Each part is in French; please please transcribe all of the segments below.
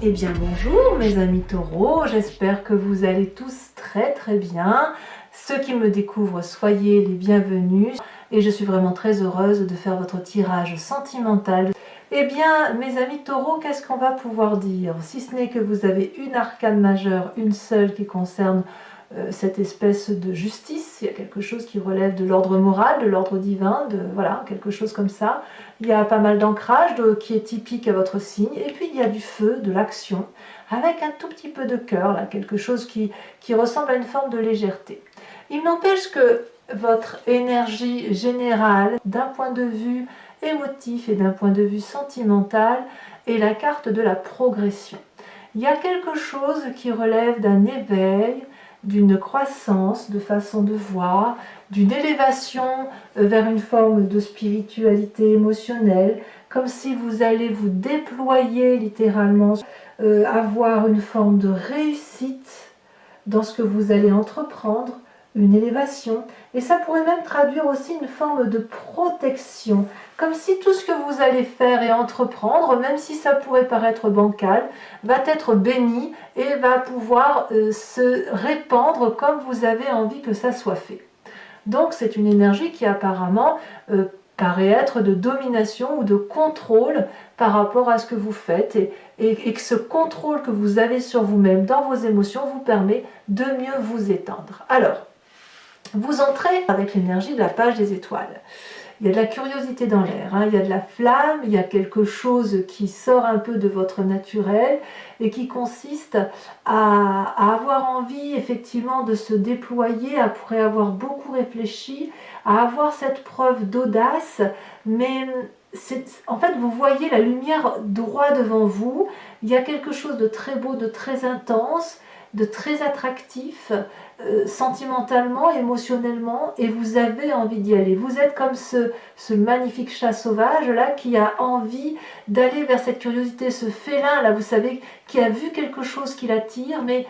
Eh bien bonjour mes amis taureaux, j'espère que vous allez tous très bien. Ceux qui me découvrent, soyez les bienvenus et je suis vraiment très heureuse de faire votre tirage sentimental. Eh bien mes amis taureaux, qu'est-ce qu'on va pouvoir dire? Si ce n'est que vous avez une arcane majeure, une seule qui concerne cette espèce de justice, il y a quelque chose qui relève de l'ordre moral, de l'ordre divin, voilà, quelque chose comme ça. Il y a pas mal d'ancrage qui est typique à votre signe, et puis il y a du feu, de l'action, avec un tout petit peu de cœur, là, quelque chose qui ressemble à une forme de légèreté. Il n'empêche que votre énergie générale, d'un point de vue émotif et d'un point de vue sentimental, est la carte de la progression. Il y a quelque chose qui relève d'un éveil, d'une croissance de façon de voir, d'une élévation vers une forme de spiritualité émotionnelle, comme si vous allez vous déployer littéralement, avoir une forme de réussite dans ce que vous allez entreprendre, une élévation, et ça pourrait même traduire aussi une forme de protection, comme si tout ce que vous allez faire et entreprendre, même si ça pourrait paraître bancal, va être béni et va pouvoir se répandre comme vous avez envie que ça soit fait. Donc c'est une énergie qui apparemment paraît être de domination ou de contrôle par rapport à ce que vous faites et que ce contrôle que vous avez sur vous-même dans vos émotions vous permet de mieux vous étendre. Alors, vous entrez avec l'énergie de la page des étoiles. Il y a de la curiosité dans l'air, hein, il y a de la flamme, il y a quelque chose qui sort un peu de votre naturel et qui consiste à avoir envie effectivement de se déployer, après avoir beaucoup réfléchi, à avoir cette preuve d'audace, mais en fait vous voyez la lumière droit devant vous, il y a quelque chose de très beau, de très intense, de très attractif, sentimentalement, émotionnellement, et vous avez envie d'y aller. Vous êtes comme ce magnifique chat sauvage là qui a envie d'aller vers cette curiosité, ce félin là, vous savez, qui a vu quelque chose qui l'attire, mais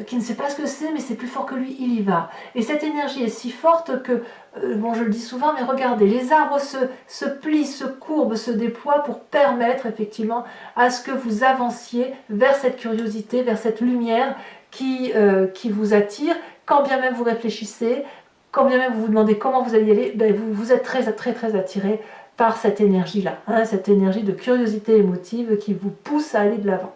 qui ne sait pas ce que c'est, mais c'est plus fort que lui, il y va. Et cette énergie est si forte que, bon, je le dis souvent, mais regardez, les arbres se plient, se courbent, se déploient pour permettre effectivement à ce que vous avanciez vers cette curiosité, vers cette lumière qui vous attire, quand bien même vous réfléchissez, quand bien même vous vous demandez comment vous allez y aller, ben vous êtes très attiré par cette énergie-là, hein, cette énergie de curiosité émotive qui vous pousse à aller de l'avant.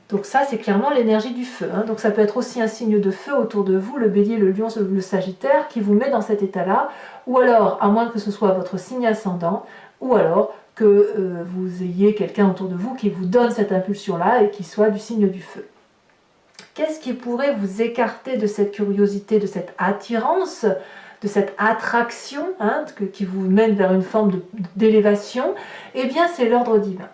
Donc ça, c'est clairement l'énergie du feu. Hein. Donc ça peut être aussi un signe de feu autour de vous, le bélier, le lion, le sagittaire, qui vous met dans cet état-là, ou alors, à moins que ce soit votre signe ascendant, ou alors que vous ayez quelqu'un autour de vous qui vous donne cette impulsion-là et qui soit du signe du feu. Qu'est-ce qui pourrait vous écarter de cette curiosité, de cette attirance, de cette attraction, hein, qui vous mène vers une forme d'élévation? Eh bien, c'est l'ordre divin.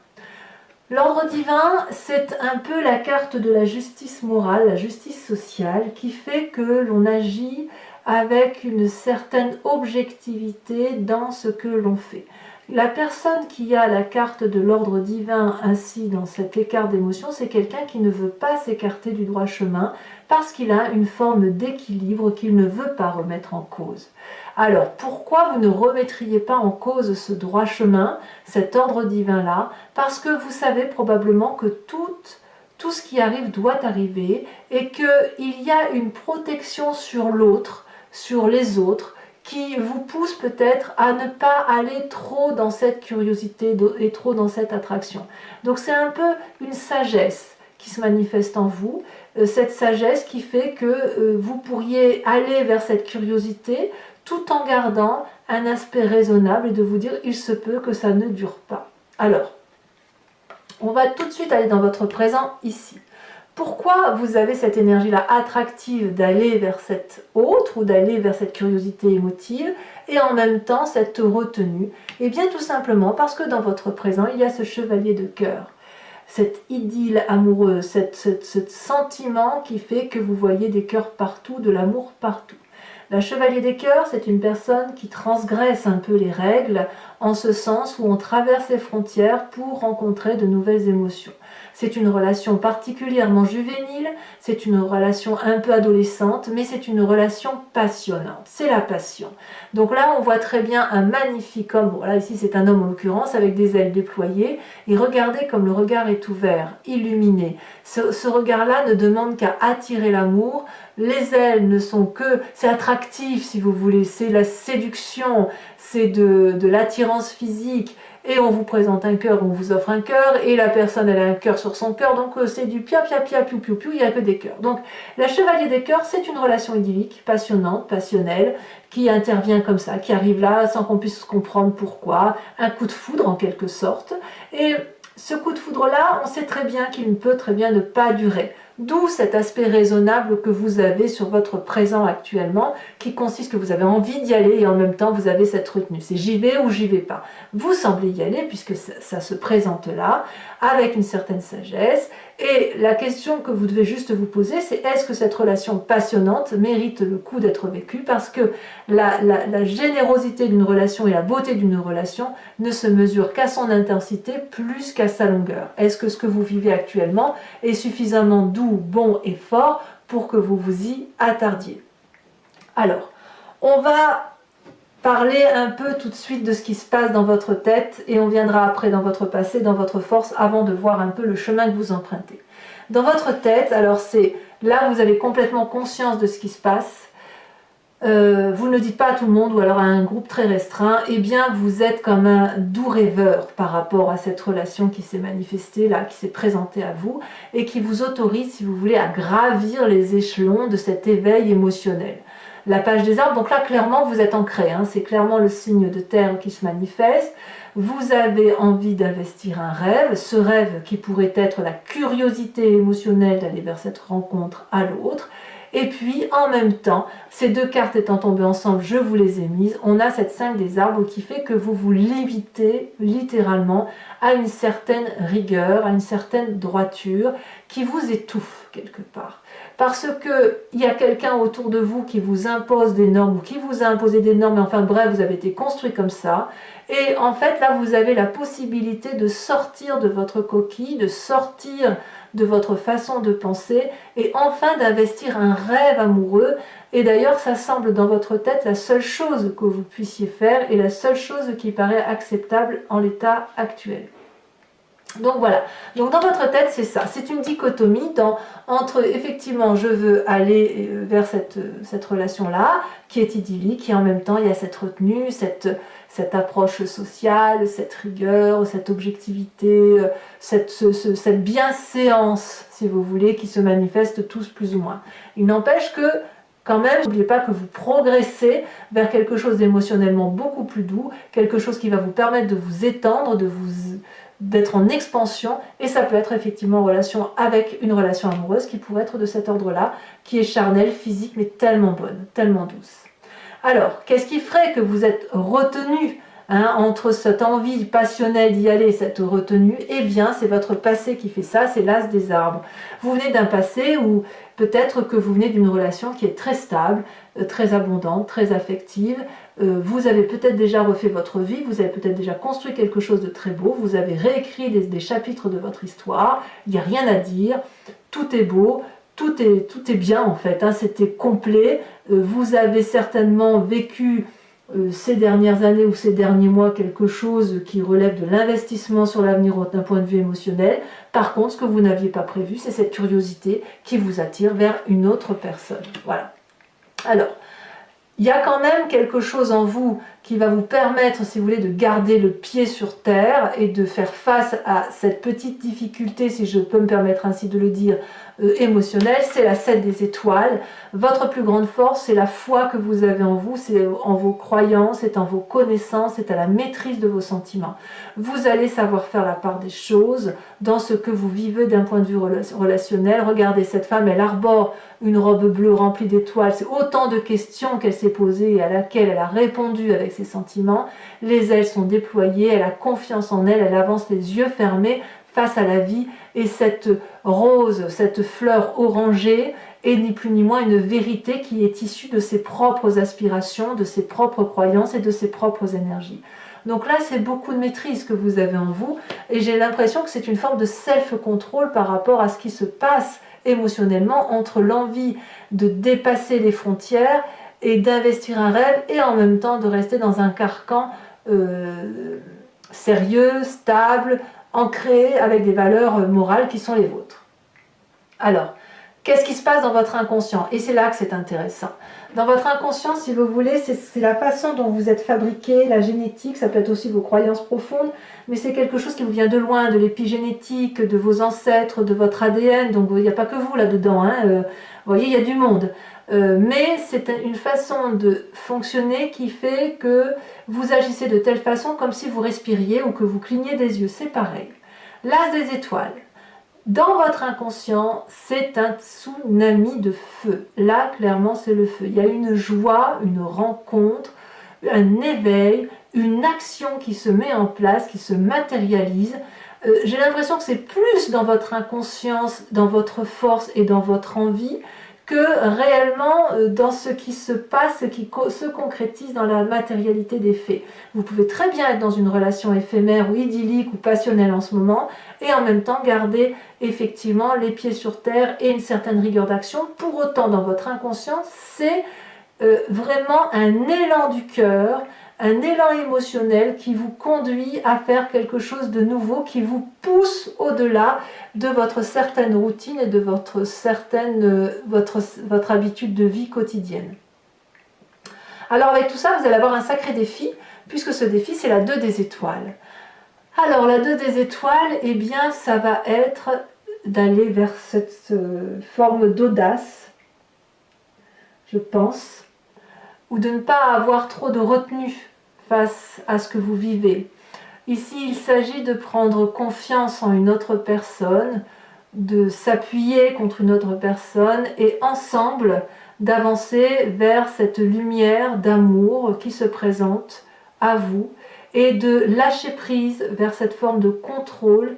L'ordre divin, c'est un peu la carte de la justice morale, la justice sociale, qui fait que l'on agit avec une certaine objectivité dans ce que l'on fait. La personne qui a la carte de l'ordre divin ainsi dans cet écart d'émotion, c'est quelqu'un qui ne veut pas s'écarter du droit chemin parce qu'il a une forme d'équilibre qu'il ne veut pas remettre en cause. Alors, pourquoi vous ne remettriez pas en cause ce droit chemin, cet ordre divin-là? Parce que vous savez probablement que tout ce qui arrive doit arriver et qu'il y a une protection sur l'autre, sur les autres, qui vous pousse peut-être à ne pas aller trop dans cette curiosité et trop dans cette attraction. Donc c'est un peu une sagesse qui se manifeste en vous, cette sagesse qui fait que vous pourriez aller vers cette curiosité tout en gardant un aspect raisonnable et de vous dire il se peut que ça ne dure pas. Alors, on va tout de suite aller dans votre présent ici. Pourquoi vous avez cette énergie-là attractive d'aller vers cette autre ou d'aller vers cette curiosité émotive et en même temps cette retenue? Eh bien tout simplement parce que dans votre présent, il y a ce chevalier de cœur, cette idylle amoureuse, ce sentiment qui fait que vous voyez des cœurs partout, de l'amour partout. La chevalier des cœurs, c'est une personne qui transgresse un peu les règles en ce sens où on traverse les frontières pour rencontrer de nouvelles émotions. C'est une relation particulièrement juvénile, c'est une relation un peu adolescente, mais c'est une relation passionnante, c'est la passion. Donc là, on voit très bien un magnifique homme, bon là ici c'est un homme en l'occurrence, avec des ailes déployées, et regardez comme le regard est ouvert, illuminé. Ce regard-là ne demande qu'à attirer l'amour, les ailes ne sont que, c'est attractif si vous voulez, c'est la séduction, c'est de l'attirance physique, et on vous présente un cœur, on vous offre un cœur, et la personne elle a un cœur sur son cœur, donc c'est du pia pia pia piou piou piou, il n'y a que des cœurs. Donc la chevalier des cœurs, c'est une relation idyllique, passionnante, passionnelle, qui intervient comme ça, qui arrive là sans qu'on puisse comprendre pourquoi, un coup de foudre en quelque sorte, et ce coup de foudre-là, on sait très bien qu'il peut très bien ne pas durer. D'où cet aspect raisonnable que vous avez sur votre présent actuellement, qui consiste que vous avez envie d'y aller et en même temps vous avez cette retenue. C'est j'y vais ou j'y vais pas. Vous semblez y aller puisque ça se présente là, avec une certaine sagesse. Et la question que vous devez juste vous poser, c'est est-ce que cette relation passionnante mérite le coup d'être vécue? Parce que la générosité d'une relation et la beauté d'une relation ne se mesurent qu'à son intensité plus qu'à sa longueur. Est-ce que ce que vous vivez actuellement est suffisamment doux, bon et fort pour que vous vous y attardiez? Alors, on va parler un peu tout de suite de ce qui se passe dans votre tête et on viendra après dans votre passé, dans votre force, avant de voir un peu le chemin que vous empruntez. Dans votre tête, alors c'est là vous avez complètement conscience de ce qui se passe, vous ne le dites pas à tout le monde ou alors à un groupe très restreint, eh bien vous êtes comme un doux rêveur par rapport à cette relation qui s'est manifestée là, qui s'est présentée à vous et qui vous autorise, si vous voulez, à gravir les échelons de cet éveil émotionnel. La page des arbres, donc là clairement vous êtes ancré, hein, c'est clairement le signe de terre qui se manifeste. Vous avez envie d'investir un rêve, ce rêve qui pourrait être la curiosité émotionnelle d'aller vers cette rencontre à l'autre. Et puis en même temps, ces deux cartes étant tombées ensemble, je vous les ai mises, on a cette 5 des arbres qui fait que vous vous limitez littéralement à une certaine rigueur, à une certaine droiture qui vous étouffe quelque part. Parce qu'il y a quelqu'un autour de vous qui vous impose des normes ou qui vous a imposé des normes, mais enfin bref, vous avez été construit comme ça. Et en fait, là, vous avez la possibilité de sortir de votre coquille, de sortir de votre façon de penser et enfin d'investir un rêve amoureux. Et d'ailleurs, ça semble dans votre tête la seule chose que vous puissiez faire et la seule chose qui paraît acceptable en l'état actuel. Donc voilà, donc dans votre tête c'est ça, c'est une dichotomie entre effectivement je veux aller vers cette relation-là qui est idyllique et en même temps il y a cette retenue, cette approche sociale, cette rigueur, cette objectivité, cette bienséance si vous voulez qui se manifeste tous plus ou moins. Il n'empêche que quand même, n'oubliez pas que vous progressez vers quelque chose d'émotionnellement beaucoup plus doux, quelque chose qui va vous permettre de vous étendre, d'être en expansion, et ça peut être effectivement en relation avec une relation amoureuse qui pourrait être de cet ordre-là, qui est charnelle, physique, mais tellement bonne, tellement douce. Alors, qu'est-ce qui ferait que vous êtes retenu entre cette envie passionnelle d'y aller, cette retenue? Eh bien, c'est votre passé qui fait ça, c'est l'as des arbres. Vous venez d'un passé où peut-être que vous venez d'une relation qui est très stable, très abondante, très affective. Vous avez peut-être déjà refait votre vie, vous avez peut-être déjà construit quelque chose de très beau, vous avez réécrit des chapitres de votre histoire, il n'y a rien à dire, tout est beau, tout est bien en fait, hein, c'était complet. Vous avez certainement vécu ces dernières années ou ces derniers mois quelque chose qui relève de l'investissement sur l'avenir d'un point de vue émotionnel. Par contre, ce que vous n'aviez pas prévu, c'est cette curiosité qui vous attire vers une autre personne. Voilà. Alors, il y a quand même quelque chose en vous qui va vous permettre, si vous voulez, de garder le pied sur terre et de faire face à cette petite difficulté, si je peux me permettre ainsi de le dire, émotionnelle, c'est la 7 des étoiles. Votre plus grande force, c'est la foi que vous avez en vous, c'est en vos croyances, c'est en vos connaissances, c'est à la maîtrise de vos sentiments. Vous allez savoir faire la part des choses dans ce que vous vivez d'un point de vue relationnel. Regardez, cette femme, elle arbore une robe bleue remplie d'étoiles. C'est autant de questions qu'elle s'est posées et à laquelle elle a répondu avec ses sentiments. Les ailes sont déployées, elle a confiance en elle, elle avance les yeux fermés face à la vie, et cette rose, cette fleur orangée est ni plus ni moins une vérité qui est issue de ses propres aspirations, de ses propres croyances et de ses propres énergies. Donc là, c'est beaucoup de maîtrise que vous avez en vous, et j'ai l'impression que c'est une forme de self-control par rapport à ce qui se passe émotionnellement entre l'envie de dépasser les frontières et d'investir un rêve, et en même temps de rester dans un carcan sérieux, stable, ancré avec des valeurs morales qui sont les vôtres. Alors, qu'est-ce qui se passe dans votre inconscient? Et c'est là que c'est intéressant. Dans votre inconscient, si vous voulez, c'est la façon dont vous êtes fabriqué, la génétique, ça peut être aussi vos croyances profondes, mais c'est quelque chose qui vous vient de loin, de l'épigénétique, de vos ancêtres, de votre ADN, donc il n'y a pas que vous là-dedans, hein, vous voyez, il y a du monde. Mais c'est une façon de fonctionner qui fait que vous agissez de telle façon comme si vous respiriez ou que vous cligniez des yeux, c'est pareil. L'as des étoiles. Dans votre inconscient, c'est un tsunami de feu. Là, clairement, c'est le feu. Il y a une joie, une rencontre, un éveil, une action qui se met en place, qui se matérialise. J'ai l'impression que c'est plus dans votre inconscience, dans votre force et dans votre envie que réellement dans ce qui se passe, ce qui se concrétise dans la matérialité des faits. Vous pouvez très bien être dans une relation éphémère ou idyllique ou passionnelle en ce moment, et en même temps garder effectivement les pieds sur terre et une certaine rigueur d'action. Pour autant, dans votre inconscient, c'est vraiment un élan du cœur, un élan émotionnel qui vous conduit à faire quelque chose de nouveau, qui vous pousse au-delà de votre certaine routine et de votre habitude de vie quotidienne. Alors avec tout ça, vous allez avoir un sacré défi, puisque ce défi, c'est la 2 des étoiles. Alors la 2 des étoiles, eh bien, ça va être d'aller vers cette forme d'audace, je pense, ou de ne pas avoir trop de retenue face à ce que vous vivez. Ici, il s'agit de prendre confiance en une autre personne, de s'appuyer contre une autre personne et ensemble d'avancer vers cette lumière d'amour qui se présente à vous et de lâcher prise vers cette forme de contrôle,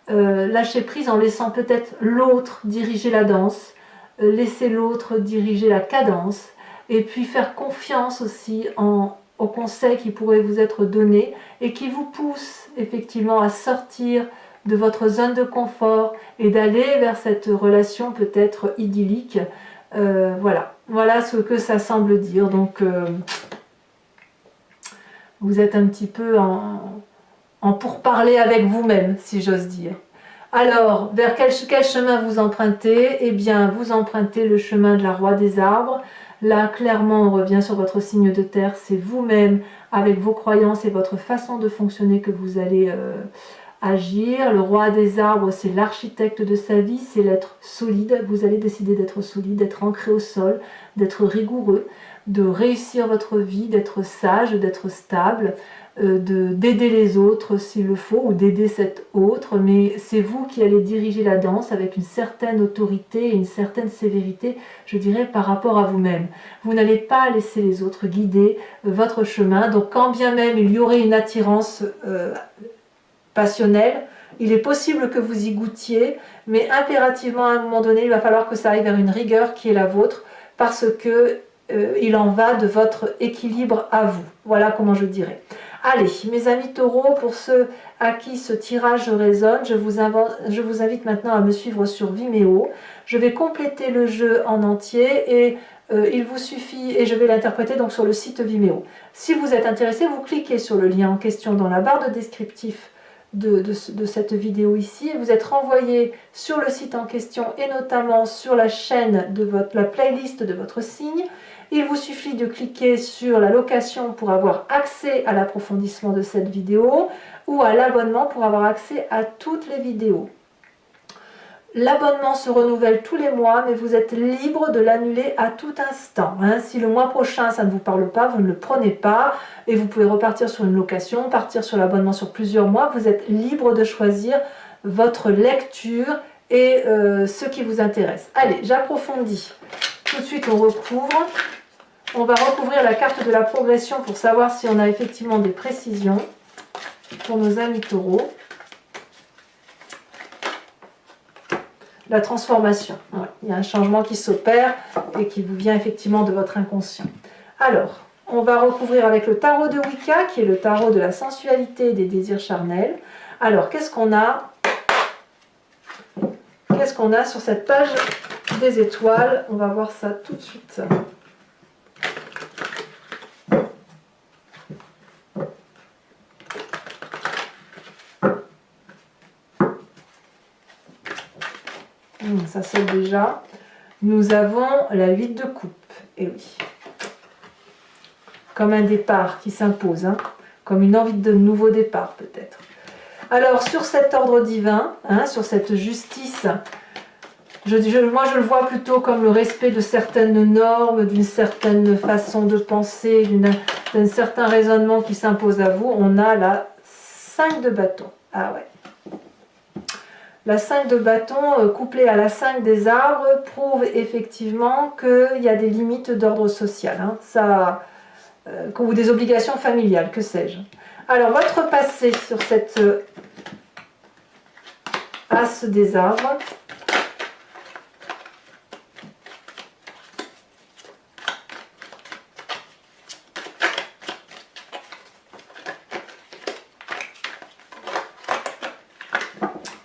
lâcher prise en laissant peut-être l'autre diriger la danse, laisser l'autre diriger la cadence, et puis faire confiance aussi aux conseils qui pourraient vous être donnés et qui vous poussent effectivement à sortir de votre zone de confort et d'aller vers cette relation peut-être idyllique. Voilà ce que ça semble dire. Donc vous êtes un petit peu en pourparler avec vous-même, si j'ose dire. Alors, vers quel chemin vous empruntez? Eh bien, vous empruntez le chemin de la Roi des Arbres. Là, clairement, on revient sur votre signe de terre. C'est vous-même, avec vos croyances et votre façon de fonctionner, que vous allez agir. Le Roi des Arbres, c'est l'architecte de sa vie, c'est l'être solide. Vous allez décider d'être solide, d'être ancré au sol, d'être rigoureux, de réussir votre vie, d'être sage, d'être stable, d'aider les autres s'il le faut, ou d'aider cet autre, mais c'est vous qui allez diriger la danse avec une certaine autorité et une certaine sévérité, je dirais, par rapport à vous-même. Vous n'allez pas laisser les autres guider votre chemin, donc quand bien même il y aurait une attirance passionnelle, il est possible que vous y goûtiez, mais impérativement à un moment donné, il va falloir que ça aille vers une rigueur qui est la vôtre, parce que il en va de votre équilibre à vous. Voilà comment je dirais. Allez, mes amis taureaux, pour ceux à qui ce tirage résonne, je vous invite maintenant à me suivre sur Vimeo. Je vais compléter le jeu en entier et il vous suffit, et je vais l'interpréter donc sur le site Vimeo. Si vous êtes intéressé, vous cliquez sur le lien en question dans la barre de descriptif de cette vidéo ici, et vous êtes renvoyé sur le site en question et notamment sur la chaîne de la playlist de votre signe. Il vous suffit de cliquer sur la location pour avoir accès à l'approfondissement de cette vidéo ou à l'abonnement pour avoir accès à toutes les vidéos. L'abonnement se renouvelle tous les mois, mais vous êtes libre de l'annuler à tout instant. Si le mois prochain ça ne vous parle pas, vous ne le prenez pas et vous pouvez repartir sur une location, partir sur l'abonnement sur plusieurs mois. Vous êtes libre de choisir votre lecture et ce qui vous intéresse. Allez, j'approfondis. Tout de suite, on recouvre. On va recouvrir la carte de la progression pour savoir si on a effectivement des précisions pour nos amis taureaux. La transformation. Ouais, il y a un changement qui s'opère et qui vous vient effectivement de votre inconscient. Alors, on va recouvrir avec le tarot de Wicca, qui est le tarot de la sensualité et des désirs charnels. Alors, qu'est-ce qu'on a? Qu'est-ce qu'on a sur cette page des étoiles? On va voir ça tout de suite. Ça sonne déjà. Nous avons la 8 de coupe. Et oui. Comme un départ qui s'impose. Hein, comme une envie de nouveau départ peut-être. Alors sur cet ordre divin, hein, sur cette justice, moi je le vois plutôt comme le respect de certaines normes, d'une certaine façon de penser, d'un certain raisonnement qui s'impose à vous. On a la 5 de bâton. Ah ouais. La 5 de bâton couplée à la 5 des arbres prouve effectivement qu'il y a des limites d'ordre social, hein, ou des obligations familiales, que sais-je. Alors, votre passé sur cette as des arbres.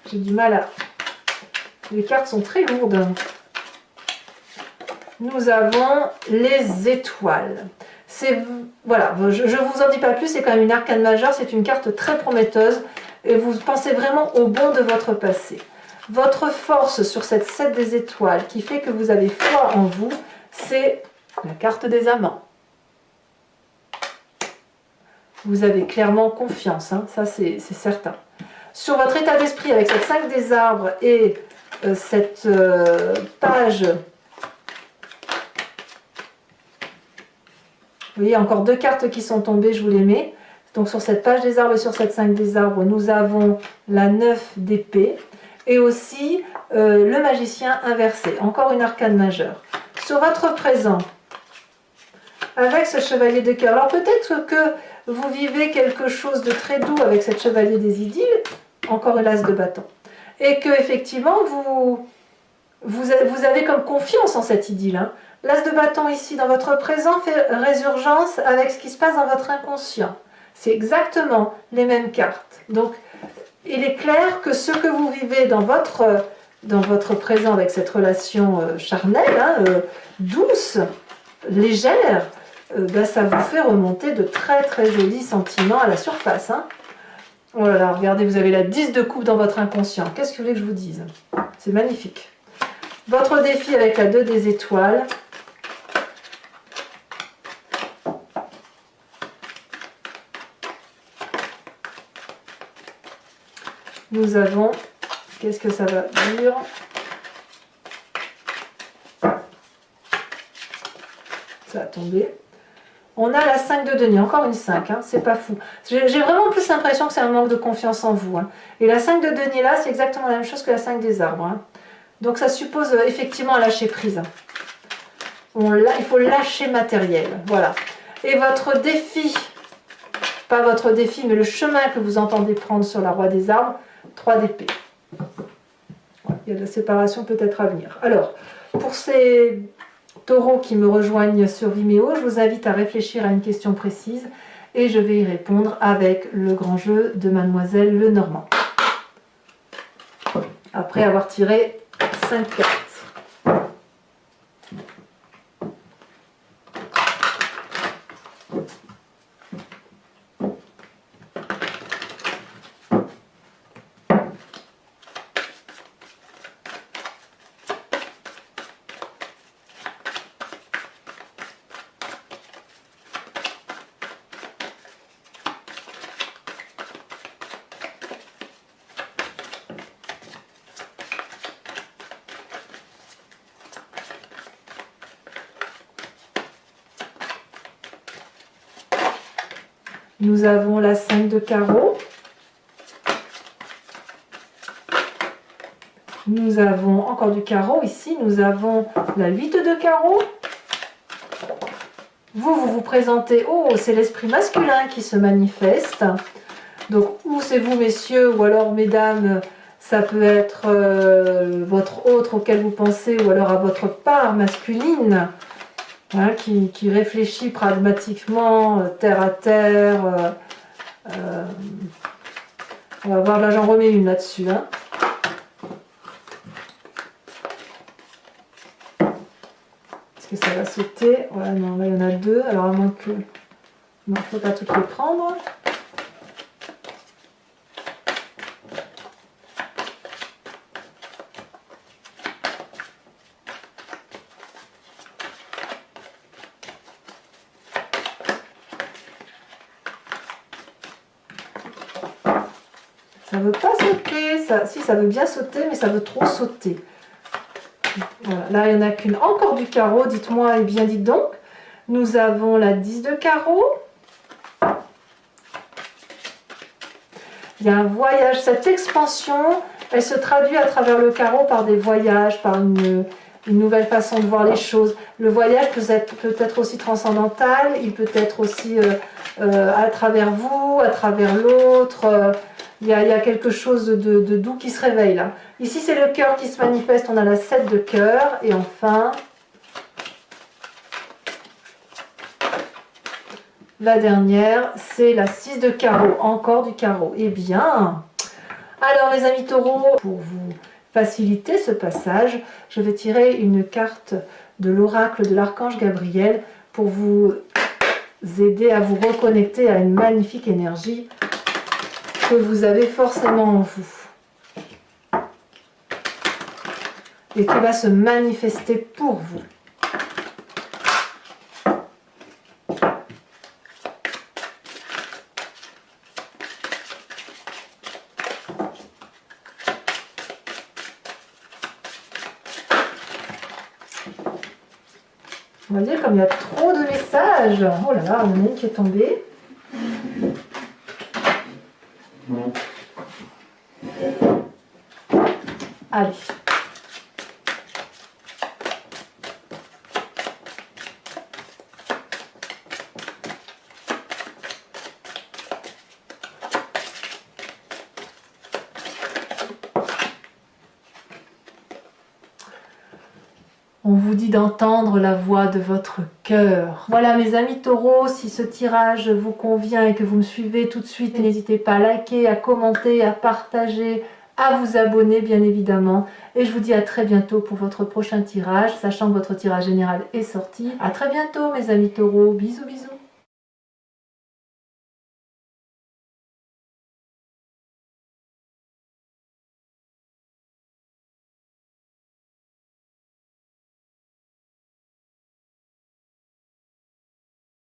J'ai du mal à... Les cartes sont très lourdes. Nous avons les étoiles. Voilà, je ne vous en dis pas plus, c'est quand même une arcane majeure, c'est une carte très prometteuse et vous pensez vraiment au bon de votre passé. Votre force sur cette 7 des étoiles qui fait que vous avez foi en vous, c'est la carte des amants. Vous avez clairement confiance, hein, ça c'est certain. Sur votre état d'esprit avec cette 5 des arbres et cette page, vous voyez encore deux cartes qui sont tombées, je vous les mets. Donc sur cette page des arbres et sur cette 5 des arbres, nous avons la 9 d'épée et aussi le magicien inversé, encore une arcane majeure. Sur votre présent, avec ce chevalier de cœur, alors peut-être que vous vivez quelque chose de très doux avec cette chevalier des idylles, encore une as de bâton, et que effectivement vous avez comme confiance en cette idylle. Hein. L'as de bâton ici dans votre présent fait résurgence avec ce qui se passe dans votre inconscient. C'est exactement les mêmes cartes. Donc il est clair que ce que vous vivez dans votre présent avec cette relation charnelle, hein, douce, légère, ben ça vous fait remonter de très très jolis sentiments à la surface. Hein. Oh là là, regardez, vous avez la 10 de coupe dans votre inconscient. Qu'est-ce que vous voulez que je vous dise? C'est magnifique. Votre défi avec la 2 des étoiles. Nous avons, qu'est-ce que ça va dire? Ça a tombé. On a la 5 de denier, encore une 5, hein, c'est pas fou. J'ai vraiment plus l'impression que c'est un manque de confiance en vous. Hein. Et la 5 de denier là, c'est exactement la même chose que la 5 des arbres. Hein. Donc ça suppose effectivement un lâcher prise. Il faut lâcher matériel, voilà. Et votre défi, pas votre défi, mais le chemin que vous entendez prendre sur la Roi des arbres, 3 d'épée. Il y a de la séparation peut-être à venir. Alors, pour ces taureaux qui me rejoignent sur Vimeo, je vous invite à réfléchir à une question précise et je vais y répondre avec le grand jeu de Mademoiselle Lenormand. Après avoir tiré 5 cartes. Nous avons la 5 de carreau. Nous avons encore du carreau ici. Nous avons la 8 de carreau. Vous présentez, oh, c'est l'esprit masculin qui se manifeste. Donc, ou c'est vous, messieurs, ou alors, mesdames, ça peut être votre autre auquel vous pensez, ou alors à votre part masculine. hein, qui réfléchit pragmatiquement, terre à terre. On va voir, là j'en remets une là-dessus. Hein. Est-ce que ça va sauter? Ouais, non, là il y en a deux, alors à moins que... Non, il ne faut pas toutes les prendre. Ça veut pas sauter, ça, si ça veut bien sauter, mais ça veut trop sauter. Voilà. Là, il n'y en a qu'une. Encore du carreau, dites-moi, et bien dites donc. Nous avons la 10 de carreau. Il y a un voyage, cette expansion, elle se traduit à travers le carreau par des voyages, par une nouvelle façon de voir les choses. Le voyage peut être aussi transcendantal, il peut être aussi à travers vous, à travers l'autre. Il y a quelque chose de doux qui se réveille là. Ici, c'est le cœur qui se manifeste. On a la 7 de cœur. Et enfin, la dernière, c'est la 6 de carreau. Encore du carreau. Eh bien, alors les amis taureaux, pour vous faciliter ce passage, je vais tirer une carte de l'oracle de l'archange Gabriel pour vous aider à vous reconnecter à une magnifique énergie que vous avez forcément en vous et qui va se manifester pour vous. On va dire comme il y a trop de messages. Oh là là, il y en a une qui est tombée. Allez. On vous dit d'entendre la voix de votre cœur. Voilà mes amis taureaux, si ce tirage vous convient et que vous me suivez tout de suite, n'hésitez pas à liker, à commenter, à partager, à vous abonner bien évidemment. Et je vous dis à très bientôt pour votre prochain tirage, sachant que votre tirage général est sorti. À très bientôt mes amis taureaux, bisous bisous.